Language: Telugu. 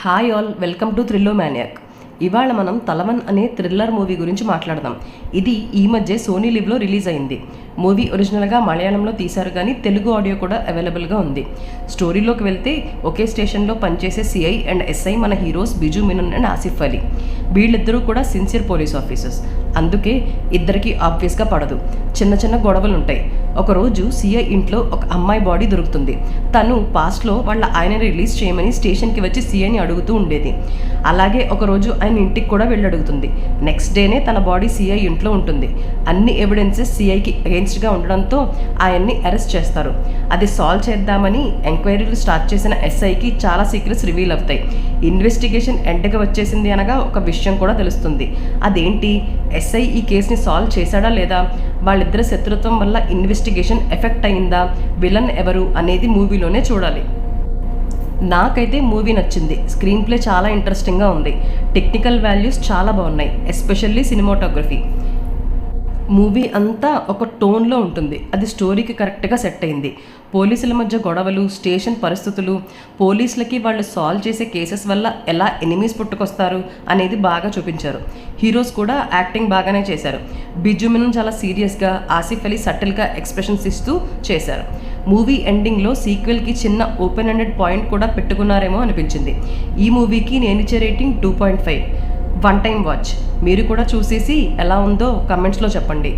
Hi all, welcome to Thrillomaniac. ఇవాళ మనం తలవన్ అనే థ్రిల్లర్ మూవీ గురించి మాట్లాడదాం. ఇది ఈ మధ్య సోనీ లివ్లో రిలీజ్ అయింది. మూవీ ఒరిజినల్గా మలయాళంలో తీశారు, కానీ తెలుగు ఆడియో కూడా అవైలబుల్గా ఉంది. స్టోరీలోకి వెళ్తే ఒకే స్టేషన్లో పనిచేసే సిఐ అండ్ ఎస్ఐ మన హీరోస్ బిజు మీనన్ అండ్ ఆసిఫ్ అలీ. వీళ్ళిద్దరూ కూడా సిన్సియర్ పోలీస్ ఆఫీసర్స్. అందుకే ఇద్దరికి ఆబ్వియస్గా పడదు. చిన్న చిన్న గొడవలు ఉంటాయి. ఒకరోజు సిఐ ఇంట్లో ఒక అమ్మాయి బాడీ దొరుకుతుంది. తను పాస్ట్లో వాళ్ళ ఆయనని రిలీజ్ చేయమని స్టేషన్కి వచ్చి సిఐని అడుగుతూ ఉండేది. అలాగే ఒకరోజు ఆయన ఇంటికి కూడా వెళ్ళి అడుగుతుంది. నెక్స్ట్ డేనే తన బాడీ సిఐ ఇంట్లో ఉంటుంది. అన్ని ఎవిడెన్సెస్ సిఐకి అగెన్స్ట్గా ఉండడంతో ఆయన్ని అరెస్ట్ చేస్తారు. అది సాల్వ్ చేద్దామని ఎంక్వైరీలు స్టార్ట్ చేసిన ఎస్ఐకి చాలా సీక్రెట్స్ రివీల్ అవుతాయి. ఇన్వెస్టిగేషన్ ఎండ్గా వచ్చేసింది అనగా ఒక విషయం కూడా తెలుస్తుంది. అదేంటి, ఎస్ఐ ఈ కేసుని సాల్వ్ చేశాడా లేదా, వాళ్ళిద్దరి శత్రుత్వం వల్ల ఇన్వెస్టిగేషన్ ఎఫెక్ట్ అయిందా, విలన్ ఎవరు అనేది మూవీలోనే చూడాలి. నాకైతే మూవీ నచ్చింది. స్క్రీన్ ప్లే చాలా ఇంట్రెస్టింగ్గా ఉంది. టెక్నికల్ వాల్యూస్ చాలా బాగున్నాయి, ఎస్పెషల్లీ సినిమాటోగ్రఫీ. మూవీ అంతా ఒక టోన్లో ఉంటుంది. అది స్టోరీకి కరెక్ట్గా సెట్ అయింది. పోలీసుల మధ్య గొడవలు, స్టేషన్ పరిస్థితులు, పోలీసులకి వాళ్ళు సాల్వ్ చేసే కేసెస్ వల్ల ఎలా ఎనిమీస్ పుట్టుకొస్తారు అనేది బాగా చూపించారు. హీరోస్ కూడా యాక్టింగ్ బాగానే చేశారు. బిజు మీనన్ చాలా సీరియస్గా, ఆసిఫ్ అలీ సటిల్గా ఎక్స్ప్రెషన్స్ ఇస్తూ చేశారు. మూవీ ఎండింగ్లో సీక్వెల్కి చిన్న ఓపెన్ ఎండెడ్ పాయింట్ కూడా పెట్టుకున్నారేమో అనిపించింది. ఈ మూవీకి నేను ఇచ్చే రేటింగ్ 2.5. One time watch. మీరు కూడా చూసేసి ఎలా ఉందో కమెంట్స్లో చెప్పండి.